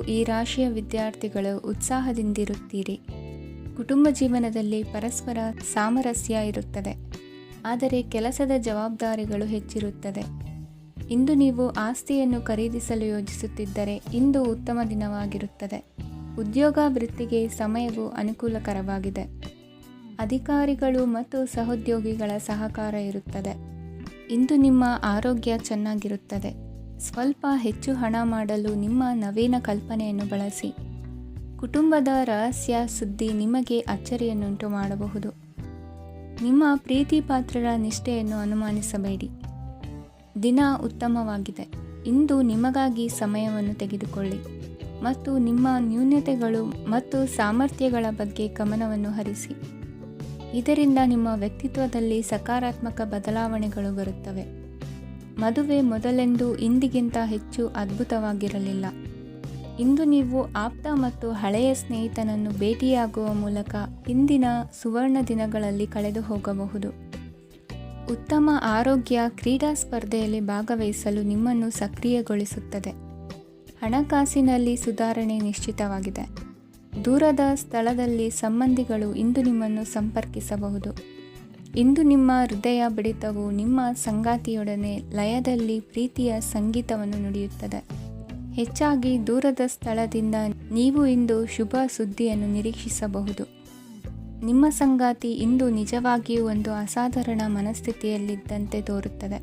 ಈ ರಾಶಿಯ ವಿದ್ಯಾರ್ಥಿಗಳು ಉತ್ಸಾಹದಿಂದಿರುತ್ತೀರಿ. ಕುಟುಂಬ ಜೀವನದಲ್ಲಿ ಪರಸ್ಪರ ಸಾಮರಸ್ಯ ಇರುತ್ತದೆ, ಆದರೆ ಕೆಲಸದ ಜವಾಬ್ದಾರಿಗಳು ಹೆಚ್ಚಿರುತ್ತದೆ. ಇಂದು ನೀವು ಆಸ್ತಿಯನ್ನು ಖರೀದಿಸಲು ಯೋಜಿಸುತ್ತಿದ್ದರೆ ಇಂದು ಉತ್ತಮ ದಿನವಾಗಿರುತ್ತದೆ. ಉದ್ಯೋಗ ವೃತ್ತಿಗೆ ಸಮಯವು ಅನುಕೂಲಕರವಾಗಿದೆ. ಅಧಿಕಾರಿಗಳು ಮತ್ತು ಸಹೋದ್ಯೋಗಿಗಳ ಸಹಕಾರ ಇರುತ್ತದೆ. ಇಂದು ನಿಮ್ಮ ಆರೋಗ್ಯ ಚೆನ್ನಾಗಿರುತ್ತದೆ. ಸ್ವಲ್ಪ ಹೆಚ್ಚು ಹಣ ಮಾಡಲು ನಿಮ್ಮ ನವೀನ ಕಲ್ಪನೆಯನ್ನು ಬಳಸಿ. ಕುಟುಂಬದ ರಹಸ್ಯ ಸುದ್ದಿ ನಿಮಗೆ ಅಚ್ಚರಿಯನ್ನುಂಟು ಮಾಡಬಹುದು. ನಿಮ್ಮ ಪ್ರೀತಿ ಪಾತ್ರರ ನಿಷ್ಠೆಯನ್ನು ಅನುಮಾನಿಸಬೇಡಿ. ದಿನ ಉತ್ತಮವಾಗಿದೆ. ಇಂದು ನಿಮಗಾಗಿ ಸಮಯವನ್ನು ತೆಗೆದುಕೊಳ್ಳಿ ಮತ್ತು ನಿಮ್ಮ ನ್ಯೂನತೆಗಳು ಮತ್ತು ಸಾಮರ್ಥ್ಯಗಳ ಬಗ್ಗೆ ಗಮನವನ್ನು ಹರಿಸಿ. ಇದರಿಂದ ನಿಮ್ಮ ವ್ಯಕ್ತಿತ್ವದಲ್ಲಿ ಸಕಾರಾತ್ಮಕ ಬದಲಾವಣೆಗಳು ಬರುತ್ತವೆ. ಮದುವೆ ಮೊದಲೆಂದು ಇಂದಿಗಿಂತ ಹೆಚ್ಚು ಅದ್ಭುತವಾಗಿರಲಿಲ್ಲ. ಇಂದು ನೀವು ಆಪ್ತ ಮತ್ತು ಹಳೆಯ ಸ್ನೇಹಿತನನ್ನು ಭೇಟಿಯಾಗುವ ಮೂಲಕ ಹಿಂದಿನ ಸುವರ್ಣ ದಿನಗಳಲ್ಲಿ ಕಳೆದು ಹೋಗಬಹುದು. ಉತ್ತಮ ಆರೋಗ್ಯ ಕ್ರೀಡಾ ಸ್ಪರ್ಧೆಯಲ್ಲಿ ಭಾಗವಹಿಸಲು ನಿಮ್ಮನ್ನು ಸಕ್ರಿಯಗೊಳಿಸುತ್ತದೆ. ಹಣಕಾಸಿನಲ್ಲಿ ಸುಧಾರಣೆ ನಿಶ್ಚಿತವಾಗಿದೆ. ದೂರದ ಸ್ಥಳದಲ್ಲಿ ಸಂಬಂಧಿಗಳು ಇಂದು ನಿಮ್ಮನ್ನು ಸಂಪರ್ಕಿಸಬಹುದು. ಇಂದು ನಿಮ್ಮ ಹೃದಯ ಬಡಿತವು ನಿಮ್ಮ ಸಂಗಾತಿಯೊಡನೆ ಲಯದಲ್ಲಿ ಪ್ರೀತಿಯ ಸಂಗೀತವನ್ನು ನುಡಿಯುತ್ತದೆ. ಹೆಚ್ಚಾಗಿ ದೂರದ ಸ್ಥಳದಿಂದ ನೀವು ಇಂದು ಶುಭ ಸುದ್ದಿಯನ್ನು ನಿರೀಕ್ಷಿಸಬಹುದು. ನಿಮ್ಮ ಸಂಗಾತಿ ಇಂದು ನಿಜವಾಗಿಯೂ ಒಂದು ಅಸಾಧಾರಣ ಮನಸ್ಥಿತಿಯಲ್ಲಿದ್ದಂತೆ ತೋರುತ್ತದೆ.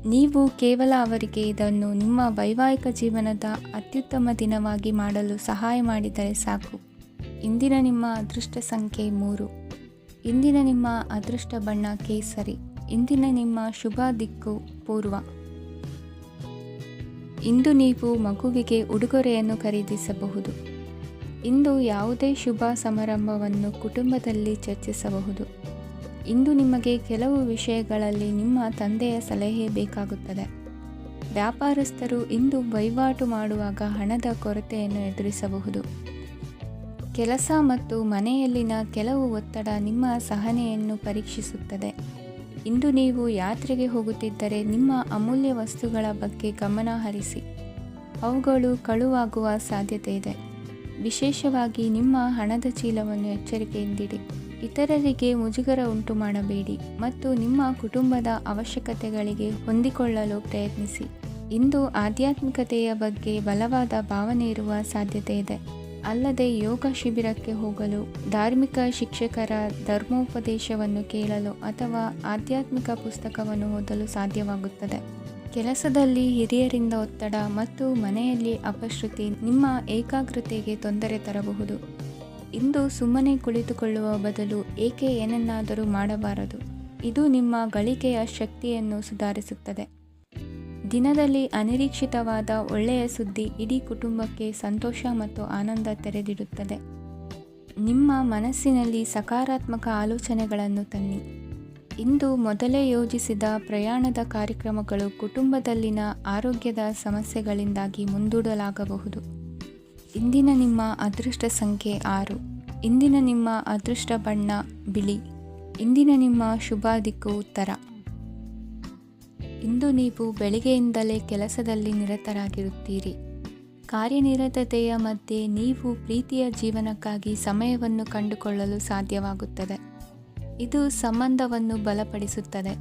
ನೀವು ಕೇವಲ ಅವರಿಗೆ ಇದನ್ನು ನಿಮ್ಮ ವೈವಾಹಿಕ ಜೀವನದ ಅತ್ಯುತ್ತಮ ದಿನವಾಗಿ ಮಾಡಲು ಸಹಾಯ ಮಾಡಿದರೆ ಸಾಕು. ಇಂದಿನ ನಿಮ್ಮ ಅದೃಷ್ಟ ಸಂಖ್ಯೆ 3. ಇಂದಿನ ನಿಮ್ಮ ಅದೃಷ್ಟ ಬಣ್ಣ ಕೇಸರಿ. ಇಂದಿನ ನಿಮ್ಮ ಶುಭ ದಿಕ್ಕು ಪೂರ್ವ. ಇಂದು ನೀವು ಮಗುವಿಗೆ ಉಡುಗೊರೆಯನ್ನು ಖರೀದಿಸಬಹುದು. ಇಂದು ಯಾವುದೇ ಶುಭ ಸಮಾರಂಭವನ್ನು ಕುಟುಂಬದಲ್ಲಿ ಚರ್ಚಿಸಬಹುದು. ಇಂದು ನಿಮಗೆ ಕೆಲವು ವಿಷಯಗಳಲ್ಲಿ ನಿಮ್ಮ ತಂದೆಯ ಸಲಹೆ ಬೇಕಾಗುತ್ತದೆ. ವ್ಯಾಪಾರಸ್ಥರು ಇಂದು ವಹಿವಾಟು ಮಾಡುವಾಗ ಹಣದ ಕೊರತೆಯನ್ನು ಎದುರಿಸಬಹುದು. ಕೆಲಸ ಮತ್ತು ಮನೆಯಲ್ಲಿನ ಕೆಲವು ಒತ್ತಡ ನಿಮ್ಮ ಸಹನೆಯನ್ನು ಪರೀಕ್ಷಿಸುತ್ತದೆ. ಇಂದು ನೀವು ಯಾತ್ರೆಗೆ ಹೋಗುತ್ತಿದ್ದರೆ ನಿಮ್ಮ ಅಮೂಲ್ಯ ವಸ್ತುಗಳ ಬಗ್ಗೆ ಗಮನ ಹರಿಸಿ. ಅವುಗಳು ಕಳುವಾಗುವ ಸಾಧ್ಯತೆ ಇದೆ. ವಿಶೇಷವಾಗಿ ನಿಮ್ಮ ಹಣದ ಚೀಲವನ್ನು ಎಚ್ಚರಿಕೆಯಿಂದಿಡಿ. ಇತರರಿಗೆ ಮುಜುಗರ ಉಂಟು ಮಾಡಬೇಡಿ ಮತ್ತು ನಿಮ್ಮ ಕುಟುಂಬದ ಅವಶ್ಯಕತೆಗಳಿಗೆ ಹೊಂದಿಕೊಳ್ಳಲು ಪ್ರಯತ್ನಿಸಿ. ಇಂದು ಆಧ್ಯಾತ್ಮಿಕತೆಯ ಬಗ್ಗೆ ಬಲವಾದ ಭಾವನೆ ಇರುವ ಸಾಧ್ಯತೆ ಇದೆ. ಅಲ್ಲದೆ ಯೋಗ ಶಿಬಿರಕ್ಕೆ ಹೋಗಲು, ಧಾರ್ಮಿಕ ಶಿಕ್ಷಕರ ಧರ್ಮೋಪದೇಶವನ್ನು ಕೇಳಲು ಅಥವಾ ಆಧ್ಯಾತ್ಮಿಕ ಪುಸ್ತಕವನ್ನು ಓದಲು ಸಾಧ್ಯವಾಗುತ್ತದೆ. ಕೆಲಸದಲ್ಲಿ ಹಿರಿಯರಿಂದ ಒತ್ತಡ ಮತ್ತು ಮನೆಯಲ್ಲಿ ಅಪಶ್ರುತಿ ನಿಮ್ಮ ಏಕಾಗ್ರತೆಗೆ ತೊಂದರೆ ತರಬಹುದು. ಇಂದು ಸುಮ್ಮನೆ ಕುಳಿತುಕೊಳ್ಳುವ ಬದಲು ಏಕೆ ಏನನ್ನಾದರೂ ಮಾಡಬಾರದು. ಇದು ನಿಮ್ಮ ಗಳಿಕೆಯ ಶಕ್ತಿಯನ್ನು ಸುಧಾರಿಸುತ್ತದೆ. ದಿನದಲ್ಲಿ ಅನಿರೀಕ್ಷಿತವಾದ ಒಳ್ಳೆಯ ಸುದ್ದಿ ಇಡೀ ಕುಟುಂಬಕ್ಕೆ ಸಂತೋಷ ಮತ್ತು ಆನಂದ ತೆರೆದಿಡುತ್ತದೆ. ನಿಮ್ಮ ಮನಸ್ಸಿನಲ್ಲಿ ಸಕಾರಾತ್ಮಕ ಆಲೋಚನೆಗಳನ್ನು ತನ್ನಿ. ಇಂದು ಮೊದಲೇ ಯೋಜಿಸಿದ ಪ್ರಯಾಣದ ಕಾರ್ಯಕ್ರಮಗಳು ಕುಟುಂಬದಲ್ಲಿನ ಆರೋಗ್ಯದ ಸಮಸ್ಯೆಗಳಿಂದಾಗಿ ಮುಂದೂಡಲಾಗಬಹುದು. ಇಂದಿನ ನಿಮ್ಮ ಅದೃಷ್ಟ ಸಂಖ್ಯೆ 6. ಇಂದಿನ ನಿಮ್ಮ ಅದೃಷ್ಟ ಬಣ್ಣ ಬಿಳಿ. ಇಂದಿನ ನಿಮ್ಮ ಶುಭ ದಿಕ್ಕು ಉತ್ತರ. ಇಂದು ನೀವು ಬೆಳಿಗ್ಗೆಯಿಂದಲೇ ಕೆಲಸದಲ್ಲಿ ನಿರತರಾಗಿರುತ್ತೀರಿ. ಕಾರ್ಯನಿರತತೆಯ ಮಧ್ಯೆ ನೀವು ಪ್ರೀತಿಯ ಜೀವನಕ್ಕಾಗಿ ಸಮಯವನ್ನು ಕಂಡುಕೊಳ್ಳಲು ಸಾಧ್ಯವಾಗುತ್ತದೆ. ಇದು ಸಂಬಂಧವನ್ನು ಬಲಪಡಿಸುತ್ತದೆ.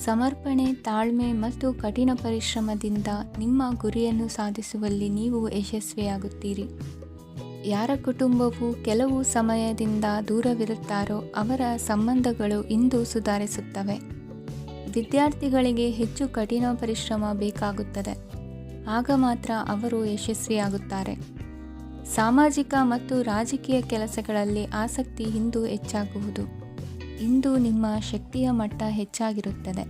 ಸಮರ್ಪಣೆ, ತಾಳ್ಮೆ ಮತ್ತು ಕಠಿಣ ಪರಿಶ್ರಮದಿಂದ ನಿಮ್ಮ ಗುರಿಯನ್ನು ಸಾಧಿಸುವಲ್ಲಿ ನೀವು ಯಶಸ್ವಿಯಾಗುತ್ತೀರಿ. ಯಾರ ಕುಟುಂಬವು ಕೆಲವು ಸಮಯದಿಂದ ದೂರವಿರುತ್ತಾರೋ ಅವರ ಸಂಬಂಧಗಳು ಇಂದು ಸುಧಾರಿಸುತ್ತವೆ. ವಿದ್ಯಾರ್ಥಿಗಳಿಗೆ ಹೆಚ್ಚು ಕಠಿಣ ಪರಿಶ್ರಮ ಬೇಕಾಗುತ್ತದೆ. ಆಗ ಮಾತ್ರ ಅವರು ಯಶಸ್ವಿಯಾಗುತ್ತಾರೆ. ಸಾಮಾಜಿಕ ಮತ್ತು ರಾಜಕೀಯ ಕೆಲಸಗಳಲ್ಲಿ ಆಸಕ್ತಿ ಇಂದು ಹೆಚ್ಚಾಗುವುದು. ಇಂದು ನಿಮ್ಮ ಶಕ್ತಿಯ ಮಟ್ಟ ಹೆಚ್ಚಾಗಿರುತ್ತದೆ.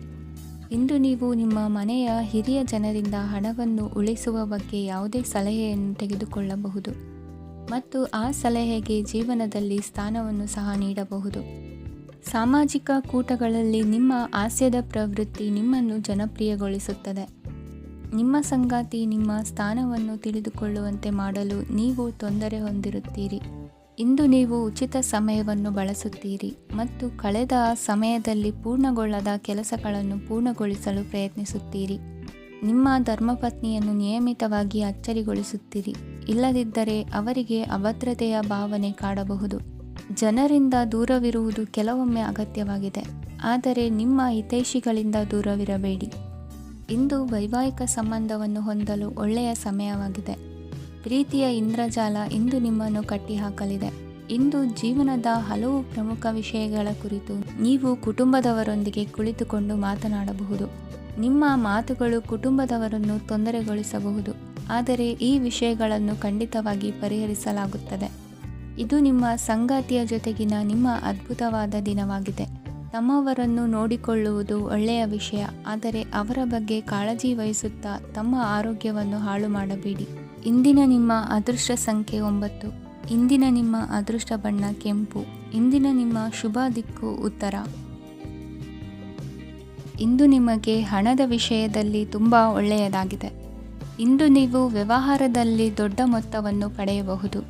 ಇಂದು ನೀವು ನಿಮ್ಮ ಮನೆಯ ಹಿರಿಯ ಜನರಿಂದ ಹಣವನ್ನು ಉಳಿಸುವ ಬಗ್ಗೆ ಯಾವುದೇ ಸಲಹೆಯನ್ನು ತೆಗೆದುಕೊಳ್ಳಬಹುದು ಮತ್ತು ಆ ಸಲಹೆಗೆ ಜೀವನದಲ್ಲಿ ಸ್ಥಾನವನ್ನು ಸಹ ನೀಡಬಹುದು. ಸಾಮಾಜಿಕ ಕೂಟಗಳಲ್ಲಿ ನಿಮ್ಮ ಹಾಸ್ಯದ ಪ್ರವೃತ್ತಿ ನಿಮ್ಮನ್ನು ಜನಪ್ರಿಯಗೊಳಿಸುತ್ತದೆ. ನಿಮ್ಮ ಸಂಗಾತಿ ನಿಮ್ಮ ಸ್ಥಾನವನ್ನು ತಿಳಿದುಕೊಳ್ಳುವಂತೆ ಮಾಡಲು ನೀವು ತೊಂದರೆ ಹೊಂದಿರುತ್ತೀರಿ. ಇಂದು ನೀವು ಉಚಿತ ಸಮಯವನ್ನು ಬಳಸುತ್ತೀರಿ ಮತ್ತು ಕಳೆದ ಸಮಯದಲ್ಲಿ ಪೂರ್ಣಗೊಳ್ಳದ ಕೆಲಸಗಳನ್ನು ಪೂರ್ಣಗೊಳಿಸಲು ಪ್ರಯತ್ನಿಸುತ್ತೀರಿ. ನಿಮ್ಮ ಧರ್ಮಪತ್ನಿಯನ್ನು ನಿಯಮಿತವಾಗಿ ಅಚ್ಚರಿಗೊಳಿಸುತ್ತೀರಿ. ಇಲ್ಲದಿದ್ದರೆ ಅವರಿಗೆ ಅಭದ್ರತೆಯ ಭಾವನೆ ಕಾಡಬಹುದು. ಜನರಿಂದ ದೂರವಿರುವುದು ಕೆಲವೊಮ್ಮೆ ಅಗತ್ಯವಾಗಿದೆ, ಆದರೆ ನಿಮ್ಮ ಹಿತೈಷಿಗಳಿಂದ ದೂರವಿರಬೇಡಿ. ಇಂದು ವೈವಾಹಿಕ ಸಂಬಂಧವನ್ನು ಹೊಂದಲು ಒಳ್ಳೆಯ ಸಮಯವಾಗಿದೆ. ಪ್ರೀತಿಯ ಇಂದ್ರಜಾಲ ಇಂದು ನಿಮ್ಮನ್ನು ಕಟ್ಟಿಹಾಕಲಿದೆ. ಇಂದು ಜೀವನದ ಹಲವು ಪ್ರಮುಖ ವಿಷಯಗಳ ಕುರಿತು ನೀವು ಕುಟುಂಬದವರೊಂದಿಗೆ ಕುಳಿತುಕೊಂಡು ಮಾತನಾಡಬಹುದು. ನಿಮ್ಮ ಮಾತುಗಳು ಕುಟುಂಬದವರನ್ನು ತೊಂದರೆಗೊಳಿಸಬಹುದು, ಆದರೆ ಈ ವಿಷಯಗಳನ್ನು ಖಂಡಿತವಾಗಿ ಪರಿಹರಿಸಲಾಗುತ್ತದೆ. ಇದು ನಿಮ್ಮ ಸಂಗಾತಿಯ ಜೊತೆಗಿನ ನಿಮ್ಮ ಅದ್ಭುತವಾದ ದಿನವಾಗಿದೆ. ತಮ್ಮವರನ್ನು ನೋಡಿಕೊಳ್ಳುವುದು ಒಳ್ಳೆಯ ವಿಷಯ, ಆದರೆ ಅವರ ಬಗ್ಗೆ ಕಾಳಜಿ ವಹಿಸುತ್ತಾ ತಮ್ಮ ಆರೋಗ್ಯವನ್ನು ಹಾಳು ಮಾಡಬೇಡಿ. ಇಂದಿನ ನಿಮ್ಮ ಅದೃಷ್ಟ ಸಂಖ್ಯೆ 9. ಇಂದಿನ ನಿಮ್ಮ ಅದೃಷ್ಟ ಬಣ್ಣ ಕೆಂಪು. ಇಂದಿನ ನಿಮ್ಮ ಶುಭ ದಿಕ್ಕು ಉತ್ತರ. ಇಂದು ನಿಮಗೆ ಹಣದ ವಿಷಯದಲ್ಲಿ ತುಂಬ ಒಳ್ಳೆಯದಾಗಿದೆ. ಇಂದು ನೀವು ವ್ಯವಹಾರದಲ್ಲಿ ದೊಡ್ಡ ಮೊತ್ತವನ್ನು ಪಡೆಯಬಹುದು.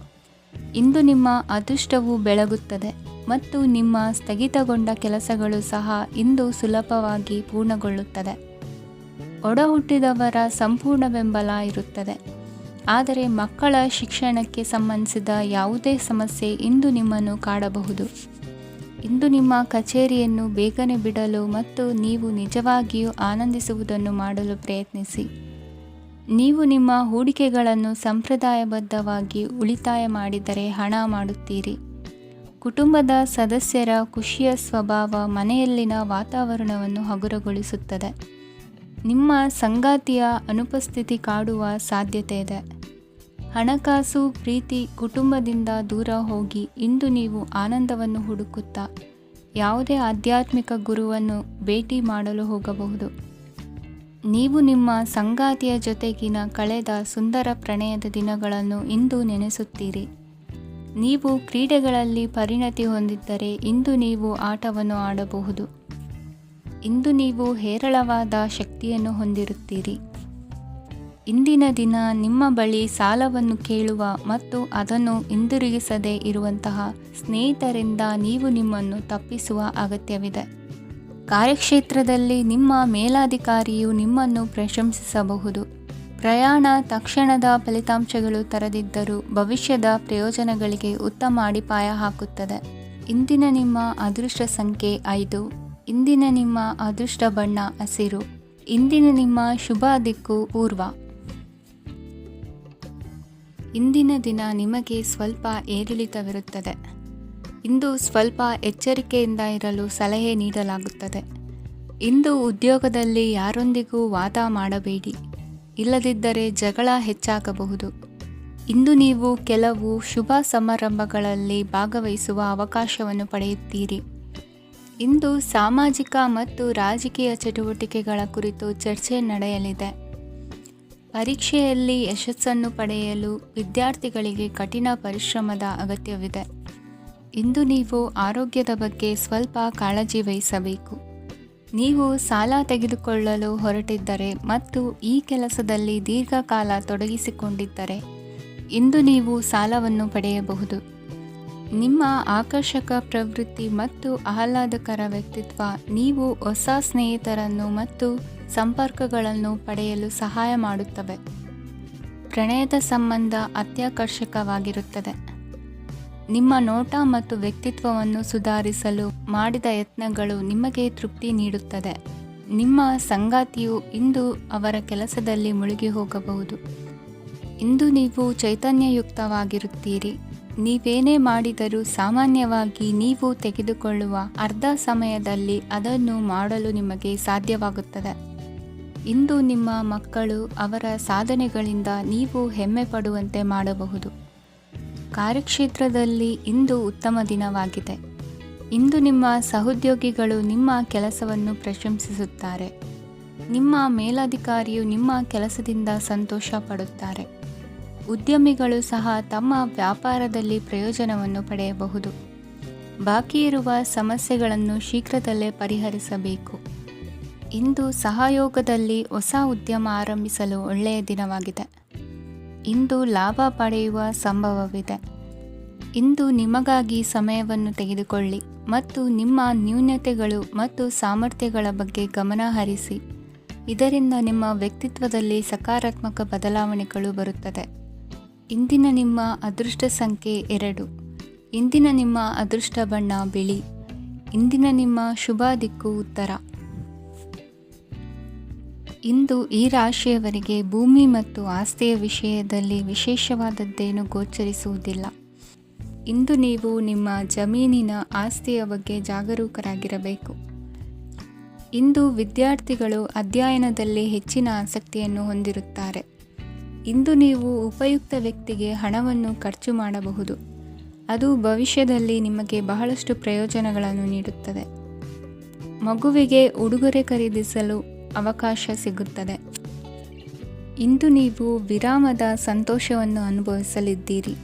ಇಂದು ನಿಮ್ಮ ಅದೃಷ್ಟವು ಬೆಳಗುತ್ತದೆ ಮತ್ತು ನಿಮ್ಮ ಸ್ಥಗಿತಗೊಂಡ ಕೆಲಸಗಳು ಸಹ ಇಂದು ಸುಲಭವಾಗಿ ಪೂರ್ಣಗೊಳ್ಳುತ್ತದೆ. ಒಡಹುಟ್ಟಿದವರ ಸಂಪೂರ್ಣ ಬೆಂಬಲ ಇರುತ್ತದೆ, ಆದರೆ ಮಕ್ಕಳ ಶಿಕ್ಷಣಕ್ಕೆ ಸಂಬಂಧಿಸಿದ ಯಾವುದೇ ಸಮಸ್ಯೆ ಇಂದು ನಿಮ್ಮನ್ನು ಕಾಡಬಹುದು. ಇಂದು ನಿಮ್ಮ ಕಚೇರಿಯನ್ನು ಬೇಗನೆ ಬಿಡಲು ಮತ್ತು ನೀವು ನಿಜವಾಗಿಯೂ ಆನಂದಿಸುವುದನ್ನು ಮಾಡಲು ಪ್ರಯತ್ನಿಸಿ. ನೀವು ನಿಮ್ಮ ಹೂಡಿಕೆಗಳನ್ನು ಸಂಪ್ರದಾಯಬದ್ಧವಾಗಿ ಉಳಿತಾಯ ಮಾಡಿದರೆ ಹಣ ಮಾಡುತ್ತೀರಿ. ಕುಟುಂಬದ ಸದಸ್ಯರ ಖುಷಿಯ ಸ್ವಭಾವ ಮನೆಯಲ್ಲಿನ ವಾತಾವರಣವನ್ನು ಹಗುರಗೊಳಿಸುತ್ತದೆ. ನಿಮ್ಮ ಸಂಗಾತಿಯ ಅನುಪಸ್ಥಿತಿ ಕಾಡುವ ಸಾಧ್ಯತೆ ಇದೆ. ಹಣಕಾಸು, ಪ್ರೀತಿ, ಕುಟುಂಬದಿಂದ ದೂರ ಹೋಗಿ ಇಂದು ನೀವು ಆನಂದವನ್ನು ಹುಡುಕುತ್ತಾ ಯಾವುದೇ ಆಧ್ಯಾತ್ಮಿಕ ಗುರುವನ್ನು ಭೇಟಿ ಮಾಡಲು ಹೋಗಬಹುದು. ನೀವು ನಿಮ್ಮ ಸಂಗಾತಿಯ ಜೊತೆಗಿನ ಕಳೆದ ಸುಂದರ ಪ್ರಣಯದ ದಿನಗಳನ್ನು ಇಂದು ನೆನೆಸುತ್ತೀರಿ. ನೀವು ಕ್ರೀಡೆಗಳಲ್ಲಿ ಪರಿಣತಿ ಹೊಂದಿದ್ದರೆ ಇಂದು ನೀವು ಆಟವನ್ನು ಆಡಬಹುದು. ಇಂದು ನೀವು ಹೇರಳವಾದ ಶಕ್ತಿಯನ್ನು ಹೊಂದಿರುತ್ತೀರಿ. ಇಂದಿನ ದಿನ ನಿಮ್ಮ ಬಳಿ ಸಾಲವನ್ನು ಕೇಳುವ ಮತ್ತು ಅದನ್ನು ಹಿಂದಿರುಗಿಸದೇ ಇರುವಂತಹ ಸ್ನೇಹಿತರಿಂದ ನೀವು ನಿಮ್ಮನ್ನು ತಪ್ಪಿಸುವ ಅಗತ್ಯವಿದೆ. ಕಾರ್ಯಕ್ಷೇತ್ರದಲ್ಲಿ ನಿಮ್ಮ ಮೇಲಾಧಿಕಾರಿಯು ನಿಮ್ಮನ್ನು ಪ್ರಶಂಸಿಸಬಹುದು. ಪ್ರಯಾಣ ತಕ್ಷಣದ ಫಲಿತಾಂಶಗಳು ತರದಿದ್ದರೂ ಭವಿಷ್ಯದ ಪ್ರಯೋಜನಗಳಿಗೆ ಉತ್ತಮ ಅಡಿಪಾಯ ಹಾಕುತ್ತದೆ. ಇಂದಿನ ನಿಮ್ಮ ಅದೃಷ್ಟ ಸಂಖ್ಯೆ 5. ಇಂದಿನ ನಿಮ್ಮ ಅದೃಷ್ಟ ಬಣ್ಣ ಹಸಿರು. ಇಂದಿನ ನಿಮ್ಮ ಶುಭ ದಿಕ್ಕು ಪೂರ್ವ. ಇಂದಿನ ದಿನ ನಿಮಗೆ ಸ್ವಲ್ಪ ಏರಿಳಿತವಿರುತ್ತದೆ. ಇಂದು ಸ್ವಲ್ಪ ಎಚ್ಚರಿಕೆಯಿಂದ ಇರಲು ಸಲಹೆ ನೀಡಲಾಗುತ್ತದೆ. ಇಂದು ಉದ್ಯೋಗದಲ್ಲಿ ಯಾರೊಂದಿಗೂ ವಾದ ಮಾಡಬೇಡಿ, ಇಲ್ಲದಿದ್ದರೆ ಜಗಳ ಹೆಚ್ಚಾಗಬಹುದು. ಇಂದು ನೀವು ಕೆಲವು ಶುಭ ಸಮಾರಂಭಗಳಲ್ಲಿ ಭಾಗವಹಿಸುವ ಅವಕಾಶವನ್ನು ಪಡೆಯುತ್ತೀರಿ. ಇಂದು ಸಾಮಾಜಿಕ ಮತ್ತು ರಾಜಕೀಯ ಚಟುವಟಿಕೆಗಳ ಕುರಿತು ಚರ್ಚೆ ನಡೆಯಲಿದೆ. ಪರೀಕ್ಷೆಯಲ್ಲಿ ಯಶಸ್ಸನ್ನು ಪಡೆಯಲು ವಿದ್ಯಾರ್ಥಿಗಳಿಗೆ ಕಠಿಣ ಪರಿಶ್ರಮದ ಅಗತ್ಯವಿದೆ. ಇಂದು ನೀವು ಆರೋಗ್ಯದ ಬಗ್ಗೆ ಸ್ವಲ್ಪ ಕಾಳಜಿ ವಹಿಸಬೇಕು. ನೀವು ಸಾಲ ತೆಗೆದುಕೊಳ್ಳಲು ಹೊರಟಿದ್ದರೆ ಮತ್ತು ಈ ಕೆಲಸದಲ್ಲಿ ದೀರ್ಘಕಾಲ ತೊಡಗಿಸಿಕೊಂಡಿದ್ದರೆ ಇಂದು ನೀವು ಸಾಲವನ್ನು ಪಡೆಯಬಹುದು. ನಿಮ್ಮ ಆಕರ್ಷಕ ಪ್ರವೃತ್ತಿ ಮತ್ತು ಆಹ್ಲಾದಕರ ವ್ಯಕ್ತಿತ್ವ ನೀವು ಹೊಸ ಸ್ನೇಹಿತರನ್ನು ಮತ್ತು ಸಂಪರ್ಕಗಳನ್ನು ಪಡೆಯಲು ಸಹಾಯ ಮಾಡುತ್ತವೆ. ಪ್ರಣಯದ ಸಂಬಂಧ ಅತ್ಯಾಕರ್ಷಕವಾಗಿರುತ್ತದೆ. ನಿಮ್ಮ ನೋಟ ಮತ್ತು ವ್ಯಕ್ತಿತ್ವವನ್ನು ಸುಧಾರಿಸಲು ಮಾಡಿದ ಯತ್ನಗಳು ನಿಮಗೆ ತೃಪ್ತಿ ನೀಡುತ್ತದೆ. ನಿಮ್ಮ ಸಂಗಾತಿಯು ಇಂದು ಅವರ ಕೆಲಸದಲ್ಲಿ ಮುಳುಗಿ ಹೋಗಬಹುದು. ಇಂದು ನೀವು ಚೈತನ್ಯಯುಕ್ತವಾಗಿರುತ್ತೀರಿ. ನೀವೇನೇ ಮಾಡಿದರೂ ಸಾಮಾನ್ಯವಾಗಿ ನೀವು ತೆಗೆದುಕೊಳ್ಳುವ ಅರ್ಧ ಸಮಯದಲ್ಲಿ ಅದನ್ನು ಮಾಡಲು ನಿಮಗೆ ಸಾಧ್ಯವಾಗುತ್ತದೆ. ಇಂದು ನಿಮ್ಮ ಮಕ್ಕಳು ಅವರ ಸಾಧನೆಗಳಿಂದ ನೀವು ಹೆಮ್ಮೆ ಪಡುವಂತೆ ಮಾಡಬಹುದು. ಕಾರ್ಯಕ್ಷೇತ್ರದಲ್ಲಿ ಇಂದು ಉತ್ತಮ ದಿನವಾಗಿದೆ. ಇಂದು ನಿಮ್ಮ ಸಹೋದ್ಯೋಗಿಗಳು ನಿಮ್ಮ ಕೆಲಸವನ್ನು ಪ್ರಶಂಸಿಸುತ್ತಾರೆ. ನಿಮ್ಮ ಮೇಲಧಿಕಾರಿಯು ನಿಮ್ಮ ಕೆಲಸದಿಂದ ಸಂತೋಷ ಪಡುತ್ತಾರೆ. ಉದ್ಯಮಿಗಳು ಸಹ ತಮ್ಮ ವ್ಯಾಪಾರದಲ್ಲಿ ಪ್ರಯೋಜನವನ್ನು ಪಡೆಯಬಹುದು. ಬಾಕಿ ಇರುವ ಸಮಸ್ಯೆಗಳನ್ನು ಶೀಘ್ರದಲ್ಲೇ ಪರಿಹರಿಸಬೇಕು. ಇಂದು ಸಹಯೋಗದಲ್ಲಿ ಹೊಸ ಉದ್ಯಮ ಆರಂಭಿಸಲು ಒಳ್ಳೆಯ ದಿನವಾಗಿದೆ. ಇಂದು ಲಾಭ ಪಡೆಯುವ ಸಂಭವವಿದೆ. ಇಂದು ನಿಮಗಾಗಿ ಸಮಯವನ್ನು ತೆಗೆದುಕೊಳ್ಳಿ ಮತ್ತು ನಿಮ್ಮ ನ್ಯೂನತೆಗಳು ಮತ್ತು ಸಾಮರ್ಥ್ಯಗಳ ಬಗ್ಗೆ ಗಮನ ಹರಿಸಿ. ಇದರಿಂದ ನಿಮ್ಮ ವ್ಯಕ್ತಿತ್ವದಲ್ಲಿ ಸಕಾರಾತ್ಮಕ ಬದಲಾವಣೆಗಳು ಬರುತ್ತದೆ. ಇಂದಿನ ನಿಮ್ಮ ಅದೃಷ್ಟ ಸಂಖ್ಯೆ 2. ಇಂದಿನ ನಿಮ್ಮ ಅದೃಷ್ಟ ಬಣ್ಣ ಬಿಳಿ. ಇಂದಿನ ನಿಮ್ಮ ಶುಭ ದಿಕ್ಕು ಉತ್ತರ. ಇಂದು ಈ ರಾಶಿಯವರಿಗೆ ಭೂಮಿ ಮತ್ತು ಆಸ್ತಿಯ ವಿಷಯದಲ್ಲಿ ವಿಶೇಷವಾದದ್ದೇನು ಗೋಚರಿಸುವುದಿಲ್ಲ. ಇಂದು ನೀವು ನಿಮ್ಮ ಜಮೀನಿನ ಆಸ್ತಿಯ ಬಗ್ಗೆ ಜಾಗರೂಕರಾಗಿರಬೇಕು. ಇಂದು ವಿದ್ಯಾರ್ಥಿಗಳು ಅಧ್ಯಯನದಲ್ಲಿ ಹೆಚ್ಚಿನ ಆಸಕ್ತಿಯನ್ನು ಹೊಂದಿರುತ್ತಾರೆ. ಇಂದು ನೀವು ಉಪಯುಕ್ತ ವ್ಯಕ್ತಿಗೆ ಹಣವನ್ನು ಖರ್ಚು ಮಾಡಬಹುದು. ಅದು ಭವಿಷ್ಯದಲ್ಲಿ ನಿಮಗೆ ಬಹಳಷ್ಟು ಪ್ರಯೋಜನಗಳನ್ನು ನೀಡುತ್ತದೆ. ಮಗುವಿಗೆ ಉಡುಗೊರೆ ಖರೀದಿಸಲು ಅವಕಾಶ ಸಿಗುತ್ತದೆ. ಇಂದು ನೀವು ವಿರಾಮದ ಸಂತೋಷವನ್ನು ಅನುಭವಿಸಲಿದ್ದೀರಿ.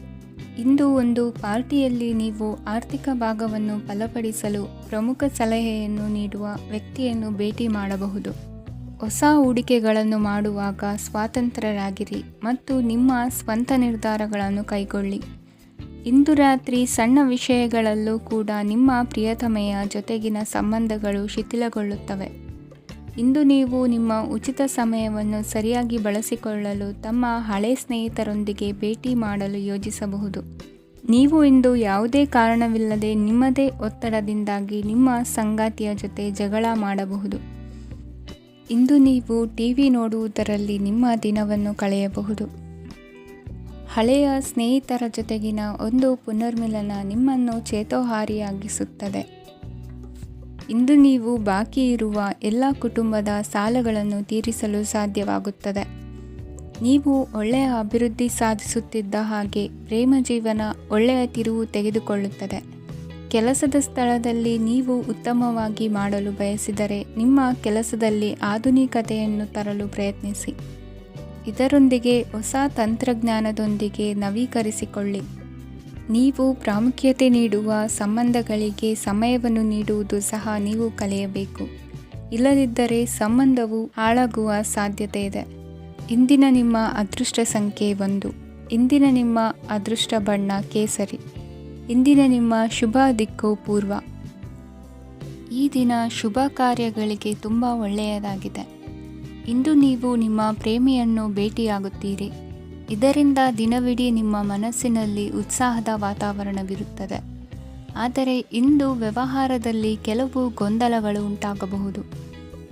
ಇಂದು ಒಂದು ಪಾರ್ಟಿಯಲ್ಲಿ ನೀವು ಆರ್ಥಿಕ ಭಾಗವನ್ನು ಬಲಪಡಿಸಲು ಪ್ರಮುಖ ಸಲಹೆಯನ್ನು ನೀಡುವ ವ್ಯಕ್ತಿಯನ್ನು ಭೇಟಿ ಮಾಡಬಹುದು. ಹೊಸ ಹೂಡಿಕೆಗಳನ್ನು ಮಾಡುವಾಗ ಸ್ವಾತಂತ್ರ್ಯರಾಗಿರಿ ಮತ್ತು ನಿಮ್ಮ ಸ್ವಂತ ನಿರ್ಧಾರಗಳನ್ನು ಕೈಗೊಳ್ಳಿ. ಇಂದು ರಾತ್ರಿ ಸಣ್ಣ ವಿಷಯಗಳಲ್ಲೂ ಕೂಡ ನಿಮ್ಮ ಪ್ರಿಯತಮೆಯ ಜೊತೆಗಿನ ಸಂಬಂಧಗಳು ಶಿಥಿಲಗೊಳ್ಳುತ್ತವೆ. ಇಂದು ನೀವು ನಿಮ್ಮ ಉಚಿತ ಸಮಯವನ್ನು ಸರಿಯಾಗಿ ಬಳಸಿಕೊಳ್ಳಲು ತಮ್ಮ ಹಳೆ ಸ್ನೇಹಿತರೊಂದಿಗೆ ಭೇಟಿ ಮಾಡಲು ಯೋಜಿಸಬಹುದು. ನೀವು ಇಂದು ಯಾವುದೇ ಕಾರಣವಿಲ್ಲದೆ ನಿಮ್ಮದೇ ಒತ್ತಡದಿಂದಾಗಿ ನಿಮ್ಮ ಸಂಗಾತಿಯ ಜೊತೆ ಜಗಳ ಮಾಡಬಹುದು. ಇಂದು ನೀವು ಟಿವಿ ನೋಡುವುದರಲ್ಲಿ ನಿಮ್ಮ ದಿನವನ್ನು ಕಳೆಯಬಹುದು. ಹಳೆಯ ಸ್ನೇಹಿತರ ಜೊತೆಗಿನ ಒಂದು ಪುನರ್ಮಿಲನ ನಿಮ್ಮನ್ನು ಚೇತೋಹಾರಿಯಾಗಿಸುತ್ತದೆ. ಇಂದು ನೀವು ಬಾಕಿ ಇರುವ ಎಲ್ಲ ಕುಟುಂಬದ ಸಾಲಗಳನ್ನು ತೀರಿಸಲು ಸಾಧ್ಯವಾಗುತ್ತದೆ. ನೀವು ಒಳ್ಳೆಯ ಅಭಿವೃದ್ಧಿ ಸಾಧಿಸುತ್ತಿದ್ದ ಹಾಗೆ ಪ್ರೇಮ ಜೀವನ ಒಳ್ಳೆಯ ತಿರುವು ತೆಗೆದುಕೊಳ್ಳುತ್ತದೆ. ಕೆಲಸದ ಸ್ಥಳದಲ್ಲಿ ನೀವು ಉತ್ತಮವಾಗಿ ಮಾಡಲು ಬಯಸಿದರೆ ನಿಮ್ಮ ಕೆಲಸದಲ್ಲಿ ಆಧುನಿಕತೆಯನ್ನು ತರಲು ಪ್ರಯತ್ನಿಸಿ. ಇದರೊಂದಿಗೆ ಹೊಸ ತಂತ್ರಜ್ಞಾನದೊಂದಿಗೆ ನವೀಕರಿಸಿಕೊಳ್ಳಿ. ನೀವು ಪ್ರಾಮುಖ್ಯತೆ ನೀಡುವ ಸಂಬಂಧಗಳಿಗೆ ಸಮಯವನ್ನು ನೀಡುವುದು ಸಹ ನೀವು ಕಲಿಯಬೇಕು. ಇಲ್ಲದಿದ್ದರೆ ಸಂಬಂಧವು ಹಾಳಾಗುವ ಸಾಧ್ಯತೆ ಇದೆ. ಇಂದಿನ ನಿಮ್ಮ ಅದೃಷ್ಟ ಸಂಖ್ಯೆ 1. ಇಂದಿನ ನಿಮ್ಮ ಅದೃಷ್ಟ ಬಣ್ಣ ಕೇಸರಿ. ಇಂದಿನ ನಿಮ್ಮ ಶುಭ ದಿಕ್ಕು ಪೂರ್ವ. ಈ ದಿನ ಶುಭ ಕಾರ್ಯಗಳಿಗೆ ತುಂಬ ಒಳ್ಳೆಯದಾಗಿದೆ. ಇಂದು ನೀವು ನಿಮ್ಮ ಪ್ರೇಮಿಯನ್ನು ಭೇಟಿಯಾಗುತ್ತೀರಿ. ಇದರಿಂದ ದಿನವಿಡೀ ನಿಮ್ಮ ಮನಸ್ಸಿನಲ್ಲಿ ಉತ್ಸಾಹದ ವಾತಾವರಣವಿರುತ್ತದೆ. ಆದರೆ ಇಂದು ವ್ಯವಹಾರದಲ್ಲಿ ಕೆಲವು ಗೊಂದಲಗಳು ಉಂಟಾಗಬಹುದು.